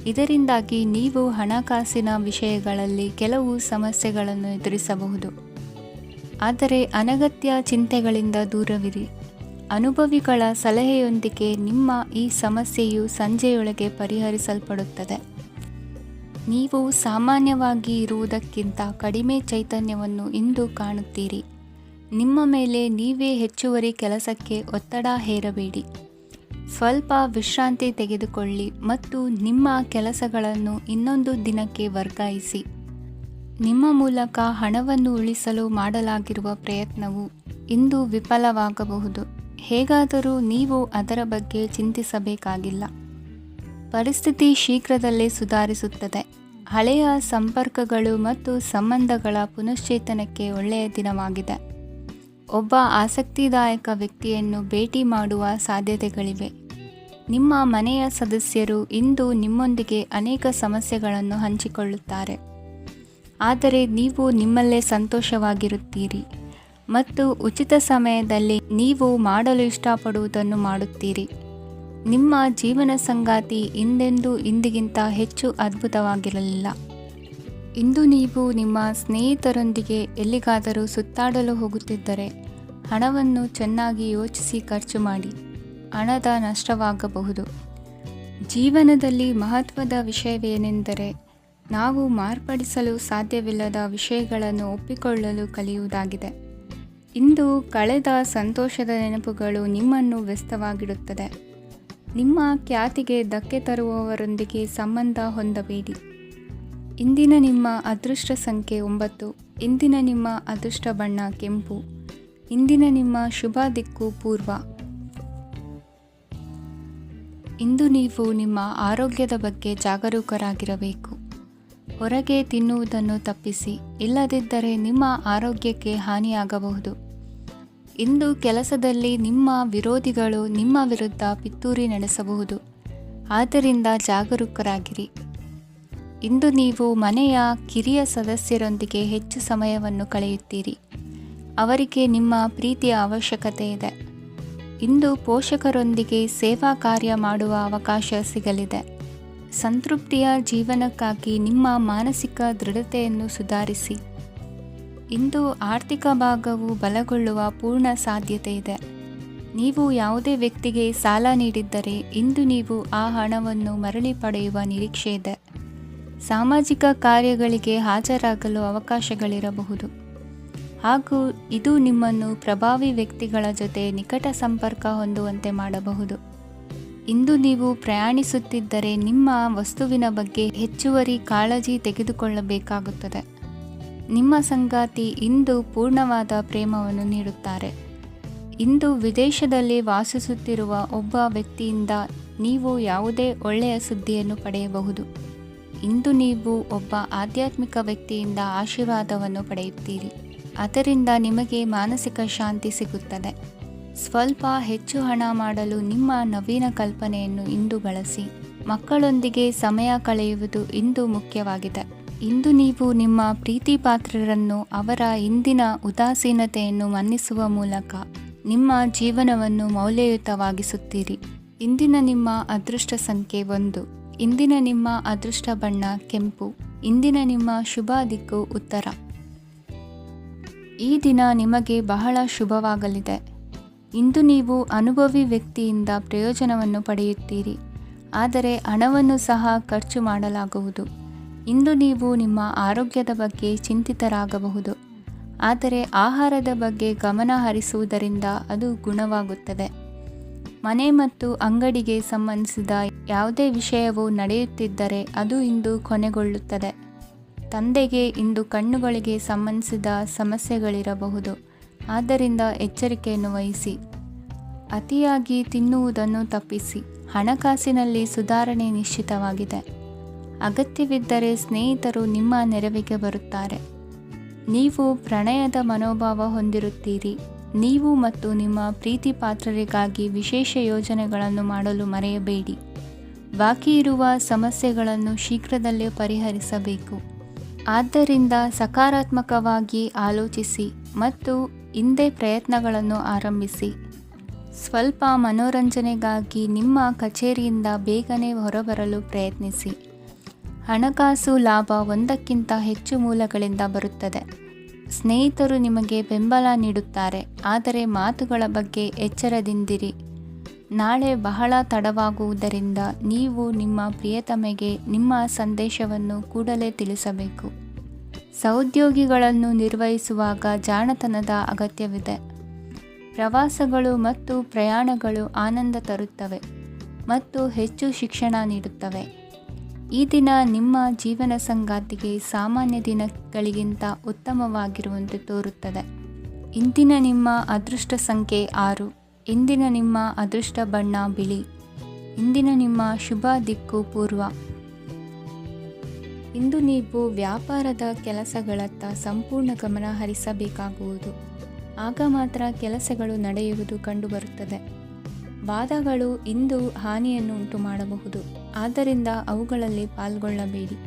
ಇದರಿಂದಾಗಿ ನೀವು ಹಣಕಾಸಿನ ವಿಷಯಗಳಲ್ಲಿ ಕೆಲವು ಸಮಸ್ಯೆಗಳನ್ನು ಎದುರಿಸಬಹುದು. ಆದರೆ ಅನಗತ್ಯ ಚಿಂತೆಗಳಿಂದ ದೂರವಿರಿ. ಅನುಭವಿಗಳ ಸಲಹೆಯೊಂದಿಗೆ ನಿಮ್ಮ ಈ ಸಮಸ್ಯೆಯು ಸಂಜೆಯೊಳಗೆ ಪರಿಹರಿಸಲ್ಪಡುತ್ತದೆ. ನೀವು ಸಾಮಾನ್ಯವಾಗಿ ಇರುವುದಕ್ಕಿಂತ ಕಡಿಮೆ ಚೈತನ್ಯವನ್ನು ಇಂದು ಕಾಣುತ್ತೀರಿ. ನಿಮ್ಮ ಮೇಲೆ ನೀವೇ ಹೆಚ್ಚುವರಿ ಕೆಲಸಕ್ಕೆ ಒತ್ತಡ ಹೇರಬೇಡಿ. ಸ್ವಲ್ಪ ವಿಶ್ರಾಂತಿ ತೆಗೆದುಕೊಳ್ಳಿ ಮತ್ತು ನಿಮ್ಮ ಕೆಲಸಗಳನ್ನು ಇನ್ನೊಂದು ದಿನಕ್ಕೆ ವರ್ಗಾಯಿಸಿ. ನಿಮ್ಮ ಮೂಲಕ ಹಣವನ್ನು ಉಳಿಸಲು ಮಾಡಲಾಗಿರುವ ಪ್ರಯತ್ನವು ಇಂದು ವಿಫಲವಾಗಬಹುದು. ಹೇಗಾದರೂ ನೀವು ಅದರ ಬಗ್ಗೆ ಚಿಂತಿಸಬೇಕಾಗಿಲ್ಲ. ಪರಿಸ್ಥಿತಿ ಶೀಘ್ರದಲ್ಲೇ ಸುಧಾರಿಸುತ್ತದೆ. ಹಳೆಯ ಸಂಪರ್ಕಗಳು ಮತ್ತು ಸಂಬಂಧಗಳ ಪುನಶ್ಚೇತನಕ್ಕೆ ಒಳ್ಳೆಯ ದಿನವಾಗಿದೆ. ಒಬ್ಬ ಆಸಕ್ತಿದಾಯಕ ವ್ಯಕ್ತಿಯನ್ನು ಭೇಟಿ ಮಾಡುವ ಸಾಧ್ಯತೆಗಳಿವೆ. ನಿಮ್ಮ ಮನೆಯ ಸದಸ್ಯರು ಇಂದು ನಿಮ್ಮೊಂದಿಗೆ ಅನೇಕ ಸಮಸ್ಯೆಗಳನ್ನು ಹಂಚಿಕೊಳ್ಳುತ್ತಾರೆ. ಆದರೆ ನೀವು ನಿಮ್ಮಲ್ಲೇ ಸಂತೋಷವಾಗಿರುತ್ತೀರಿ ಮತ್ತು ಉಚಿತ ಸಮಯದಲ್ಲಿ ನೀವು ಮಾಡಲು ಇಷ್ಟಪಡುವುದನ್ನು ಮಾಡುತ್ತೀರಿ. ನಿಮ್ಮ ಜೀವನ ಸಂಗಾತಿ ಇಂದಿಗಿಂತ ಹೆಚ್ಚು ಅದ್ಭುತವಾಗಿರಲಿಲ್ಲ. ಇಂದು ನೀವು ನಿಮ್ಮ ಸ್ನೇಹಿತರೊಂದಿಗೆ ಎಲ್ಲಿಗಾದರೂ ಸುತ್ತಾಡಲು ಹೋಗುತ್ತಿದ್ದರೆ ಹಣವನ್ನು ಚೆನ್ನಾಗಿ ಯೋಚಿಸಿ ಖರ್ಚು ಮಾಡಿ. ಹಣದ ನಷ್ಟವಾಗಬಹುದು. ಜೀವನದಲ್ಲಿ ಮಹತ್ವದ ವಿಷಯವೇನೆಂದರೆ ನಾವು ಮಾರ್ಪಡಿಸಲು ಸಾಧ್ಯವಿಲ್ಲದ ವಿಷಯಗಳನ್ನು ಒಪ್ಪಿಕೊಳ್ಳಲು ಕಲಿಯುವುದಾಗಿದೆ. ಇಂದು ಕಳೆದ ಸಂತೋಷದ ನೆನಪುಗಳು ನಿಮ್ಮನ್ನು ವ್ಯಸ್ತವಾಗಿಡುತ್ತದೆ. ನಿಮ್ಮ ಖ್ಯಾತಿಗೆ ಧಕ್ಕೆ ತರುವವರೊಂದಿಗೆ ಸಂಬಂಧ ಹೊಂದಬೇಡಿ. ಇಂದಿನ ನಿಮ್ಮ ಅದೃಷ್ಟ ಸಂಖ್ಯೆ 9. ಇಂದಿನ ನಿಮ್ಮ ಅದೃಷ್ಟ ಬಣ್ಣ ಕೆಂಪು. ಇಂದಿನ ನಿಮ್ಮ ಶುಭ ದಿಕ್ಕು ಪೂರ್ವ. ಇಂದು ನೀವು ನಿಮ್ಮ ಆರೋಗ್ಯದ ಬಗ್ಗೆ ಜಾಗರೂಕರಾಗಿರಬೇಕು. ಹೊರಗೆ ತಿನ್ನುವುದನ್ನು ತಪ್ಪಿಸಿ, ಇಲ್ಲದಿದ್ದರೆ ನಿಮ್ಮ ಆರೋಗ್ಯಕ್ಕೆ ಹಾನಿಯಾಗಬಹುದು. ಇಂದು ಕೆಲಸದಲ್ಲಿ ನಿಮ್ಮ ವಿರೋಧಿಗಳು ನಿಮ್ಮ ವಿರುದ್ಧ ಪಿತೂರಿ ನಡೆಸಬಹುದು. ಆದ್ದರಿಂದ ಜಾಗರೂಕರಾಗಿರಿ. ಇಂದು ನೀವು ಮನೆಯ ಕಿರಿಯ ಸದಸ್ಯರೊಂದಿಗೆ ಹೆಚ್ಚು ಸಮಯವನ್ನು ಕಳೆಯುತ್ತೀರಿ. ಅವರಿಗೆ ನಿಮ್ಮ ಪ್ರೀತಿಯ ಅವಶ್ಯಕತೆ ಇದೆ. ಇಂದು ಪೋಷಕರೊಂದಿಗೆ ಸೇವಾ ಕಾರ್ಯ ಮಾಡುವ ಅವಕಾಶ ಸಿಗಲಿದೆ. ಸಂತೃಪ್ತಿಯ ಜೀವನಕ್ಕಾಗಿ ನಿಮ್ಮ ಮಾನಸಿಕ ದೃಢತೆಯನ್ನು ಸುಧಾರಿಸಿ. ಇಂದು ಆರ್ಥಿಕ ಭಾಗವು ಬಲಗೊಳ್ಳುವ ಪೂರ್ಣ ಸಾಧ್ಯತೆ ಇದೆ. ನೀವು ಯಾವುದೇ ವ್ಯಕ್ತಿಗೆ ಸಾಲ ನೀಡಿದ್ದರೆ ಇಂದು ನೀವು ಆ ಹಣವನ್ನು ಮರಳಿ ಪಡೆಯುವ ನಿರೀಕ್ಷೆ ಇದೆ. ಸಾಮಾಜಿಕ ಕಾರ್ಯಗಳಿಗೆ ಹಾಜರಾಗಲು ಅವಕಾಶಗಳಿರಬಹುದು ಹಾಗೂ ಇದು ನಿಮ್ಮನ್ನು ಪ್ರಭಾವಿ ವ್ಯಕ್ತಿಗಳ ಜೊತೆ ನಿಕಟ ಸಂಪರ್ಕ ಹೊಂದುವಂತೆ ಮಾಡಬಹುದು. ಇಂದು ನೀವು ಪ್ರಯಾಣಿಸುತ್ತಿದ್ದರೆ ನಿಮ್ಮ ವಸ್ತುವಿನ ಬಗ್ಗೆ ಹೆಚ್ಚುವರಿ ಕಾಳಜಿ ತೆಗೆದುಕೊಳ್ಳಬೇಕಾಗುತ್ತದೆ. ನಿಮ್ಮ ಸಂಗಾತಿ ಇಂದು ಪೂರ್ಣವಾದ ಪ್ರೇಮವನ್ನು ನೀಡುತ್ತಾರೆ. ಇಂದು ವಿದೇಶದಲ್ಲಿ ವಾಸಿಸುತ್ತಿರುವ ಒಬ್ಬ ವ್ಯಕ್ತಿಯಿಂದ ನೀವು ಯಾವುದೇ ಒಳ್ಳೆಯ ಸುದ್ದಿಯನ್ನು ಪಡೆಯಬಹುದು. ಇಂದು ನೀವು ಒಬ್ಬ ಆಧ್ಯಾತ್ಮಿಕ ವ್ಯಕ್ತಿಯಿಂದ ಆಶೀರ್ವಾದವನ್ನು ಪಡೆಯುತ್ತೀರಿ. ಅದರಿಂದ ನಿಮಗೆ ಮಾನಸಿಕ ಶಾಂತಿ ಸಿಗುತ್ತದೆ. ಸ್ವಲ್ಪ ಹೆಚ್ಚು ಹಣ ಮಾಡಲು ನಿಮ್ಮ ನವೀನ ಕಲ್ಪನೆಯನ್ನು ಇಂದು ಬಳಸಿ. ಮಕ್ಕಳೊಂದಿಗೆ ಸಮಯ ಕಳೆಯುವುದು ಇಂದು ಮುಖ್ಯವಾಗಿದೆ. ಇಂದು ನೀವು ನಿಮ್ಮ ಪ್ರೀತಿ ಪಾತ್ರರನ್ನು ಅವರ ಇಂದಿನ ಉದಾಸೀನತೆಯನ್ನು ಮನ್ನಿಸುವ ಮೂಲಕ ನಿಮ್ಮ ಜೀವನವನ್ನು ಮೌಲ್ಯಯುತವಾಗಿಸುತ್ತೀರಿ. ಇಂದಿನ ನಿಮ್ಮ ಅದೃಷ್ಟ ಸಂಖ್ಯೆ 1. ಇಂದಿನ ನಿಮ್ಮ ಅದೃಷ್ಟ ಬಣ್ಣ ಕೆಂಪು. ಇಂದಿನ ನಿಮ್ಮ ಶುಭ ದಿಕ್ಕು ಉತ್ತರ. ಈ ದಿನ ನಿಮಗೆ ಬಹಳ ಶುಭವಾಗಲಿದೆ. ಇಂದು ನೀವು ಅನುಭವಿ ವ್ಯಕ್ತಿಯಿಂದ ಪ್ರಯೋಜನವನ್ನು ಪಡೆಯುತ್ತೀರಿ, ಆದರೆ ಹಣವನ್ನು ಸಹ ಖರ್ಚು ಮಾಡಲಾಗುವುದು. ಇಂದು ನೀವು ನಿಮ್ಮ ಆರೋಗ್ಯದ ಬಗ್ಗೆ ಚಿಂತಿತರಾಗಬಹುದು, ಆದರೆ ಆಹಾರದ ಬಗ್ಗೆ ಗಮನ ಹರಿಸುವುದರಿಂದ ಅದು ಗುಣವಾಗುತ್ತದೆ. ಮನೆ ಮತ್ತು ಅಂಗಡಿಗೆ ಸಂಬಂಧಿಸಿದ ಯಾವುದೇ ವಿಷಯವು ನಡೆಯುತ್ತಿದ್ದರೆ ಅದು ಇಂದು ಕೊನೆಗೊಳ್ಳುತ್ತದೆ. ತಂದೆಗೆ ಇಂದು ಕಣ್ಣುಗಳಿಗೆ ಸಂಬಂಧಿಸಿದ ಸಮಸ್ಯೆಗಳಿರಬಹುದು, ಆದ್ದರಿಂದ ಎಚ್ಚರಿಕೆಯನ್ನು ವಹಿಸಿ. ಅತಿಯಾಗಿ ತಿನ್ನುವುದನ್ನು ತಪ್ಪಿಸಿ. ಹಣಕಾಸಿನಲ್ಲಿ ಸುಧಾರಣೆ ನಿಶ್ಚಿತವಾಗಿದೆ. ಅಗತ್ಯವಿದ್ದರೆ ಸ್ನೇಹಿತರು ನಿಮ್ಮ ನೆರವಿಗೆ ಬರುತ್ತಾರೆ. ನೀವು ಪ್ರಣಯದ ಮನೋಭಾವ ಹೊಂದಿರುತ್ತೀರಿ. ನೀವು ಮತ್ತು ನಿಮ್ಮ ಪ್ರೀತಿ ಪಾತ್ರರಿಗಾಗಿ ವಿಶೇಷ ಯೋಜನೆಗಳನ್ನು ಮಾಡಲು ಮರೆಯಬೇಡಿ. ಬಾಕಿ ಇರುವ ಸಮಸ್ಯೆಗಳನ್ನು ಶೀಘ್ರದಲ್ಲೇ ಪರಿಹರಿಸಬೇಕು. ಆದ್ದರಿಂದ ಸಕಾರಾತ್ಮಕವಾಗಿ ಆಲೋಚಿಸಿ ಮತ್ತು ಇಂದೇ ಪ್ರಯತ್ನಗಳನ್ನು ಆರಂಭಿಸಿ. ಸ್ವಲ್ಪ ಮನೋರಂಜನೆಗಾಗಿ ನಿಮ್ಮ ಕಚೇರಿಯಿಂದ ಬೇಗನೆ ಹೊರಬರಲು ಪ್ರಯತ್ನಿಸಿ. ಹಣಕಾಸು ಲಾಭ ಒಂದಕ್ಕಿಂತ ಹೆಚ್ಚು ಮೂಲಗಳಿಂದ ಬರುತ್ತದೆ. ಸ್ನೇಹಿತರು ನಿಮಗೆ ಬೆಂಬಲ ನೀಡುತ್ತಾರೆ, ಆದರೆ ಮಾತುಗಳ ಬಗ್ಗೆ ಎಚ್ಚರದಿಂದಿರಿ. ನಾಳೆ ಬಹಳ ತಡವಾಗುವುದರಿಂದ ನೀವು ನಿಮ್ಮ ಪ್ರಿಯತಮೆಗೆ ನಿಮ್ಮ ಸಂದೇಶವನ್ನು ಕೂಡಲೇ ತಿಳಿಸಬೇಕು. ಸಹೋದ್ಯೋಗಿಗಳನ್ನು ನಿರ್ವಹಿಸುವಾಗ ಜಾಣತನದ ಅಗತ್ಯವಿದೆ. ಪ್ರವಾಸಗಳು ಮತ್ತು ಪ್ರಯಾಣಗಳು ಆನಂದ ತರುತ್ತವೆ ಮತ್ತು ಹೆಚ್ಚು ಶಿಕ್ಷಣ ನೀಡುತ್ತವೆ. ಈ ದಿನ ನಿಮ್ಮ ಜೀವನ ಸಂಗಾತಿಗೆ ಸಾಮಾನ್ಯ ದಿನಗಳಿಗಿಂತ ಉತ್ತಮವಾಗಿರುವಂತೆ ತೋರುತ್ತದೆ. ಇಂದಿನ ನಿಮ್ಮ ಅದೃಷ್ಟ ಸಂಖ್ಯೆ 6. ಇಂದಿನ ನಿಮ್ಮ ಅದೃಷ್ಟ ಬಣ್ಣ ಬಿಳಿ. ಇಂದಿನ ನಿಮ್ಮ ಶುಭ ದಿಕ್ಕು ಪೂರ್ವ. ಇಂದು ನೀವು ವ್ಯಾಪಾರದ ಕೆಲಸಗಳತ್ತ ಸಂಪೂರ್ಣ ಗಮನ ಹರಿಸಬೇಕಾಗುವುದು. ಆಗ ಮಾತ್ರ ಕೆಲಸಗಳು ನಡೆಯುವುದು ಕಂಡುಬರುತ್ತದೆ. ವಾದಗಳು ಇಂದು ಹಾನಿಯನ್ನು ಉಂಟು ಮಾಡಬಹುದು, ಆದ್ದರಿಂದ ಅವುಗಳಲ್ಲಿ ಪಾಲ್ಗೊಳ್ಳಬೇಡಿ.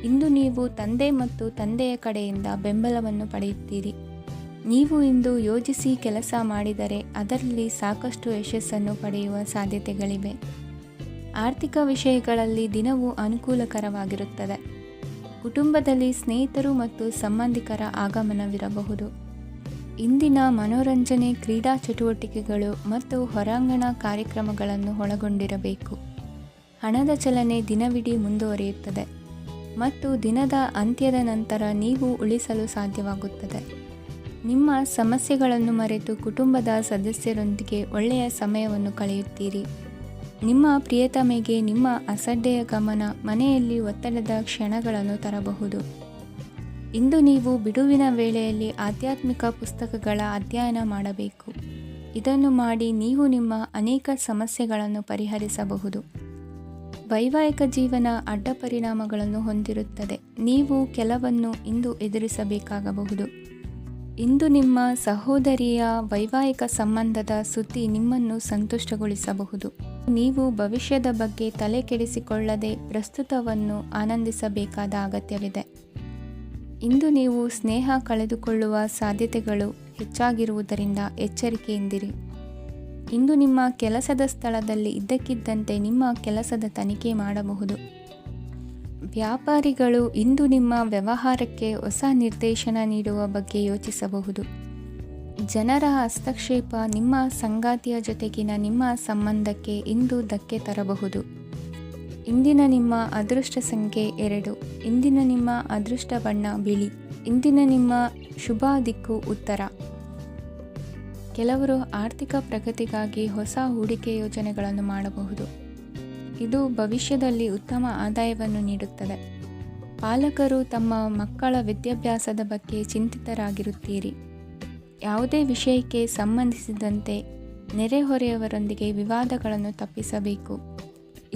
ಇಂದು ನೀವು ತಂದೆ ಮತ್ತು ತಂದೆಯ ಕಡೆಯಿಂದ ಬೆಂಬಲವನ್ನು ಪಡೆಯುತ್ತೀರಿ. ನೀವು ಇಂದು ಯೋಜಿಸಿ ಕೆಲಸ ಮಾಡಿದರೆ ಅದರಲ್ಲಿ ಸಾಕಷ್ಟು ಯಶಸ್ಸನ್ನು ಪಡೆಯುವ ಸಾಧ್ಯತೆಗಳಿವೆ. ಆರ್ಥಿಕ ವಿಷಯಗಳಲ್ಲಿ ದಿನವು ಅನುಕೂಲಕರವಾಗಿರುತ್ತದೆ. ಕುಟುಂಬದಲ್ಲಿ ಸ್ನೇಹಿತರು ಮತ್ತು ಸಂಬಂಧಿಕರ ಆಗಮನವಿರಬಹುದು. ಇಂದಿನ ಮನೋರಂಜನೆ ಕ್ರೀಡಾ ಚಟುವಟಿಕೆಗಳು ಮತ್ತು ಹೊರಾಂಗಣ ಕಾರ್ಯಕ್ರಮಗಳನ್ನು ಒಳಗೊಂಡಿರಬೇಕು. ಹಣದ ಚಲನೆ ದಿನವಿಡೀ ಮುಂದುವರಿಯುತ್ತದೆ ಮತ್ತು ದಿನದ ಅಂತ್ಯದ ನಂತರ ನೀವು ಉಳಿಸಲು ಸಾಧ್ಯವಾಗುತ್ತದೆ. ನಿಮ್ಮ ಸಮಸ್ಯೆಗಳನ್ನು ಮರೆತು ಕುಟುಂಬದ ಸದಸ್ಯರೊಂದಿಗೆ ಒಳ್ಳೆಯ ಸಮಯವನ್ನು ಕಳೆಯುತ್ತೀರಿ. ನಿಮ್ಮ ಪ್ರಿಯತಮೆಗೆ ನಿಮ್ಮ ಅಸಡ್ಡೆಯ ಗಮನ ಮನೆಯಲ್ಲಿ ಒತ್ತಡದ ಕ್ಷಣಗಳನ್ನು ತರಬಹುದು. ಇಂದು ನೀವು ಬಿಡುವಿನ ವೇಳೆಯಲ್ಲಿ ಆಧ್ಯಾತ್ಮಿಕ ಪುಸ್ತಕಗಳ ಅಧ್ಯಯನ ಮಾಡಬೇಕು. ಇದನ್ನು ಮಾಡಿ ನೀವು ನಿಮ್ಮ ಅನೇಕ ಸಮಸ್ಯೆಗಳನ್ನು ಪರಿಹರಿಸಬಹುದು. ವೈವಾಹಿಕ ಜೀವನ ಅಡ್ಡ ಪರಿಣಾಮಗಳನ್ನು ಹೊಂದಿರುತ್ತದೆ. ನೀವು ಕೆಲವನ್ನು ಇಂದು ಎದುರಿಸಬೇಕಾಗಬಹುದು. ಇಂದು ನಿಮ್ಮ ಸಹೋದರಿಯ ವೈವಾಹಿಕ ಸಂಬಂಧದ ಸುದ್ದಿ ನಿಮ್ಮನ್ನು ಸಂತುಷ್ಟಗೊಳಿಸಬಹುದು. ನೀವು ಭವಿಷ್ಯದ ಬಗ್ಗೆ ತಲೆ ಕೆಡಿಸಿಕೊಳ್ಳದೆ ಪ್ರಸ್ತುತವನ್ನು ಆನಂದಿಸಬೇಕಾದ ಅಗತ್ಯವಿದೆ. ಇಂದು ನೀವು ಸ್ನೇಹ ಕಳೆದುಕೊಳ್ಳುವ ಸಾಧ್ಯತೆಗಳು ಹೆಚ್ಚಾಗಿರುವುದರಿಂದ ಎಚ್ಚರಿಕೆಯಿಂದಿರಿ. ಇಂದು ನಿಮ್ಮ ಕೆಲಸದ ಸ್ಥಳದಲ್ಲಿ ಇದ್ದಕ್ಕಿದ್ದಂತೆ ನಿಮ್ಮ ಕೆಲಸದ ತನಿಖೆ ಮಾಡಬಹುದು. ವ್ಯಾಪಾರಿಗಳು ಇಂದು ನಿಮ್ಮ ವ್ಯವಹಾರಕ್ಕೆ ಹೊಸ ನಿರ್ದೇಶನ ನೀಡುವ ಬಗ್ಗೆ ಯೋಚಿಸಬಹುದು. ಜನರ ಹಸ್ತಕ್ಷೇಪ ನಿಮ್ಮ ಸಂಗಾತಿಯ ಜೊತೆಗಿನ ನಿಮ್ಮ ಸಂಬಂಧಕ್ಕೆ ಇಂದು ಧಕ್ಕೆ ತರಬಹುದು. ಇಂದಿನ ನಿಮ್ಮ ಅದೃಷ್ಟ ಸಂಖ್ಯೆ 2. ಇಂದಿನ ನಿಮ್ಮ ಅದೃಷ್ಟ ಬಣ್ಣ ಬಿಳಿ. ಇಂದಿನ ನಿಮ್ಮ ಶುಭ ದಿಕ್ಕು ಉತ್ತರ. ಕೆಲವರು ಆರ್ಥಿಕ ಪ್ರಗತಿಗಾಗಿ ಹೊಸ ಹೂಡಿಕೆ ಯೋಜನೆಗಳನ್ನು ಮಾಡಬಹುದು. ಇದು ಭವಿಷ್ಯದಲ್ಲಿ ಉತ್ತಮ ಆದಾಯವನ್ನು ನೀಡುತ್ತದೆ. ಪಾಲಕರು ತಮ್ಮ ಮಕ್ಕಳ ವಿದ್ಯಾಭ್ಯಾಸದ ಬಗ್ಗೆ ಚಿಂತಿತರಾಗಿರುತ್ತೀರಿ. ಯಾವುದೇ ವಿಷಯಕ್ಕೆ ಸಂಬಂಧಿಸಿದಂತೆ ನೆರೆಹೊರೆಯವರೊಂದಿಗೆ ವಿವಾದಗಳನ್ನು ತಪ್ಪಿಸಬೇಕು.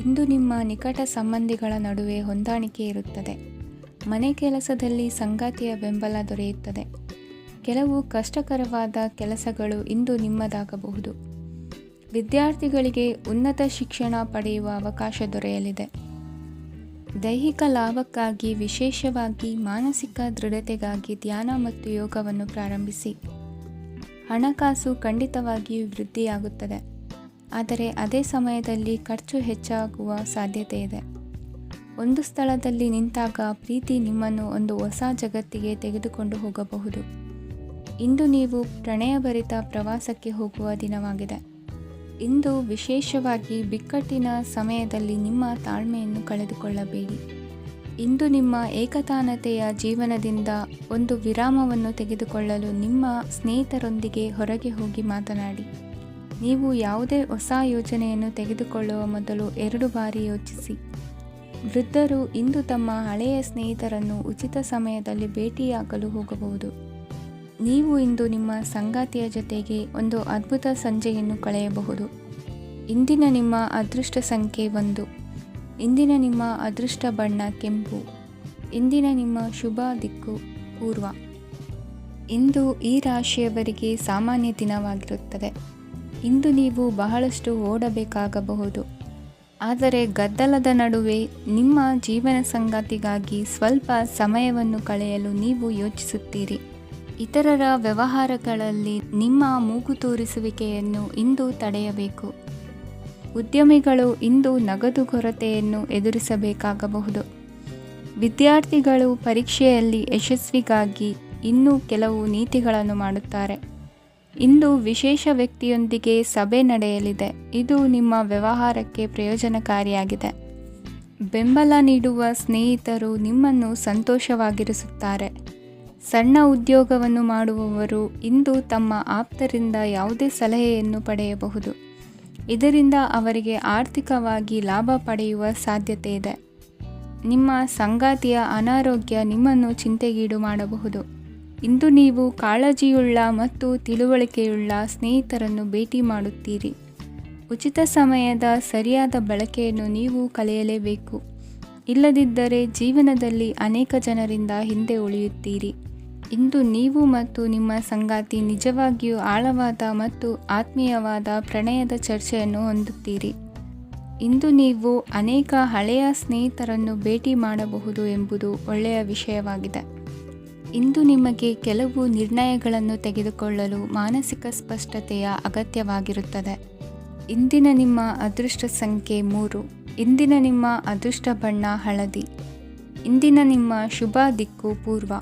ಇಂದು ನಿಮ್ಮ ನಿಕಟ ಸಂಬಂಧಿಗಳ ನಡುವೆ ಹೊಂದಾಣಿಕೆ ಇರುತ್ತದೆ. ಮನೆ ಕೆಲಸದಲ್ಲಿ ಸಂಗಾತಿಯ ಬೆಂಬಲ ದೊರೆಯುತ್ತದೆ. ಕೆಲವು ಕಷ್ಟಕರವಾದ ಕೆಲಸಗಳು ಇಂದು ನಿಮ್ಮದಾಗಬಹುದು. ವಿದ್ಯಾರ್ಥಿಗಳಿಗೆ ಉನ್ನತ ಶಿಕ್ಷಣ ಪಡೆಯುವ ಅವಕಾಶ ದೊರೆಯಲಿದೆ. ದೈಹಿಕ ಲಾಭಕ್ಕಾಗಿ, ವಿಶೇಷವಾಗಿ ಮಾನಸಿಕ ದೃಢತೆಗಾಗಿ ಧ್ಯಾನ ಮತ್ತು ಯೋಗವನ್ನು ಪ್ರಾರಂಭಿಸಿ. ಹಣಕಾಸು ಖಂಡಿತವಾಗಿಯೂ ವೃದ್ಧಿಯಾಗುತ್ತದೆ, ಆದರೆ ಅದೇ ಸಮಯದಲ್ಲಿ ಖರ್ಚು ಹೆಚ್ಚಾಗುವ ಸಾಧ್ಯತೆ ಇದೆ. ಒಂದು ಸ್ಥಳದಲ್ಲಿ ನಿಂತಾಗ ಪ್ರೀತಿ ನಿಮ್ಮನ್ನು ಒಂದು ಹೊಸ ಜಗತ್ತಿಗೆ ತೆಗೆದುಕೊಂಡು ಹೋಗಬಹುದು. ಇಂದು ನೀವು ಪ್ರಣಯಭರಿತ ಪ್ರವಾಸಕ್ಕೆ ಹೋಗುವ ದಿನವಾಗಿದೆ. ಇಂದು ವಿಶೇಷವಾಗಿ ಬಿಕ್ಕಟ್ಟಿನ ಸಮಯದಲ್ಲಿ ನಿಮ್ಮ ತಾಳ್ಮೆಯನ್ನು ಕಳೆದುಕೊಳ್ಳಬೇಡಿ. ಇಂದು ನಿಮ್ಮ ಏಕತಾನತೆಯ ಜೀವನದಿಂದ ಒಂದು ವಿರಾಮವನ್ನು ತೆಗೆದುಕೊಳ್ಳಲು ನಿಮ್ಮ ಸ್ನೇಹಿತರೊಂದಿಗೆ ಹೊರಗೆ ಹೋಗಿ ಮಾತನಾಡಿ. ನೀವು ಯಾವುದೇ ಹೊಸ ಯೋಜನೆಯನ್ನು ತೆಗೆದುಕೊಳ್ಳುವ ಮೊದಲು 2 ಬಾರಿ ಯೋಚಿಸಿ. ವೃದ್ಧರು ಇಂದು ತಮ್ಮ ಹಳೆಯ ಸ್ನೇಹಿತರನ್ನು ಉಚಿತ ಸಮಯದಲ್ಲಿ ಭೇಟಿಯಾಗಲು ಹೋಗಬಹುದು. ನೀವು ಇಂದು ನಿಮ್ಮ ಸಂಗಾತಿಯ ಜೊತೆಗೆ ಒಂದು ಅದ್ಭುತ ಸಂಜೆಯನ್ನು ಕಳೆಯಬಹುದು. ಇಂದಿನ ನಿಮ್ಮ ಅದೃಷ್ಟ ಸಂಖ್ಯೆ 1. ಇಂದಿನ ನಿಮ್ಮ ಅದೃಷ್ಟ ಬಣ್ಣ ಕೆಂಪು. ಇಂದಿನ ನಿಮ್ಮ ಶುಭ ದಿಕ್ಕು ಪೂರ್ವ. ಇಂದು ಈ ರಾಶಿಯವರಿಗೆ ಸಾಮಾನ್ಯ ದಿನವಾಗಿರುತ್ತದೆ. ಇಂದು ನೀವು ಬಹಳಷ್ಟು ಓಡಬೇಕಾಗಬಹುದು, ಆದರೆ ಗದ್ದಲದ ನಡುವೆ ನಿಮ್ಮ ಜೀವನ ಸಂಗಾತಿಗಾಗಿ ಸ್ವಲ್ಪ ಸಮಯವನ್ನು ಕಳೆಯಲು ನೀವು ಯೋಚಿಸುತ್ತೀರಿ. ಇತರರ ವ್ಯವಹಾರಗಳಲ್ಲಿ ನಿಮ್ಮ ಮೂಗು ತೂರಿಸುವಿಕೆಯನ್ನು ಇಂದು ತಡೆಯಬೇಕು. ಉದ್ಯಮಿಗಳು ಇಂದು ನಗದು ಕೊರತೆಯನ್ನು ಎದುರಿಸಬೇಕಾಗಬಹುದು. ವಿದ್ಯಾರ್ಥಿಗಳು ಪರೀಕ್ಷೆಯಲ್ಲಿ ಯಶಸ್ವಿಗಾಗಿ ಇನ್ನೂ ಕೆಲವು ನೀತಿಗಳನ್ನು ಮಾಡುತ್ತಾರೆ. ಇಂದು ವಿಶೇಷ ವ್ಯಕ್ತಿಯೊಂದಿಗೆ ಸಭೆ ನಡೆಯಲಿದೆ. ಇದು ನಿಮ್ಮ ವ್ಯವಹಾರಕ್ಕೆ ಪ್ರಯೋಜನಕಾರಿಯಾಗಿದೆ. ಬೆಂಬಲ ನೀಡುವ ಸ್ನೇಹಿತರು ನಿಮ್ಮನ್ನು ಸಂತೋಷವಾಗಿರಿಸುತ್ತಾರೆ. ಸಣ್ಣ ಉದ್ಯೋಗವನ್ನು ಮಾಡುವವರು ಇಂದು ತಮ್ಮ ಆಪ್ತರಿಂದ ಯಾವುದೇ ಸಲಹೆಯನ್ನು ಪಡೆಯಬಹುದು. ಇದರಿಂದ ಅವರಿಗೆ ಆರ್ಥಿಕವಾಗಿ ಲಾಭ ಪಡೆಯುವ ಸಾಧ್ಯತೆ ಇದೆ. ನಿಮ್ಮ ಸಂಗಾತಿಯ ಅನಾರೋಗ್ಯ ನಿಮ್ಮನ್ನು ಚಿಂತೆಗೀಡು ಮಾಡಬಹುದು. ಇಂದು ನೀವು ಕಾಳಜಿಯುಳ್ಳ ಮತ್ತು ತಿಳುವಳಿಕೆಯುಳ್ಳ ಸ್ನೇಹಿತರನ್ನು ಭೇಟಿ ಮಾಡುತ್ತೀರಿ. ಉಚಿತ ಸಮಯದ ಸರಿಯಾದ ಬಳಕೆಯನ್ನು ನೀವು ಕಲಿಯಲೇಬೇಕು. ಇಲ್ಲದಿದ್ದರೆ ಜೀವನದಲ್ಲಿ ಅನೇಕ ಜನರಿಂದ ಹಿಂದೆ ಉಳಿಯುತ್ತೀರಿ. ಇಂದು ನೀವು ಮತ್ತು ನಿಮ್ಮ ಸಂಗಾತಿ ನಿಜವಾಗಿಯೂ ಆಳವಾದ ಮತ್ತು ಆತ್ಮೀಯವಾದ ಪ್ರಣಯದ ಚರ್ಚೆಯನ್ನು ಹೊಂದುತ್ತೀರಿ. ಇಂದು ನೀವು ಅನೇಕ ಹಳೆಯ ಸ್ನೇಹಿತರನ್ನು ಭೇಟಿ ಮಾಡಬಹುದು ಎಂಬುದು ಒಳ್ಳೆಯ ವಿಷಯವಾಗಿದೆ. ಇಂದು ನಿಮಗೆ ಕೆಲವು ನಿರ್ಣಯಗಳನ್ನು ತೆಗೆದುಕೊಳ್ಳಲು ಮಾನಸಿಕ ಸ್ಪಷ್ಟತೆಯ ಅಗತ್ಯವಾಗಿರುತ್ತದೆ. ಇಂದಿನ ನಿಮ್ಮ ಅದೃಷ್ಟ ಸಂಖ್ಯೆ 3. ಇಂದಿನ ನಿಮ್ಮ ಅದೃಷ್ಟ ಬಣ್ಣ ಹಳದಿ. ಇಂದಿನ ನಿಮ್ಮ ಶುಭ ದಿಕ್ಕು ಪೂರ್ವ.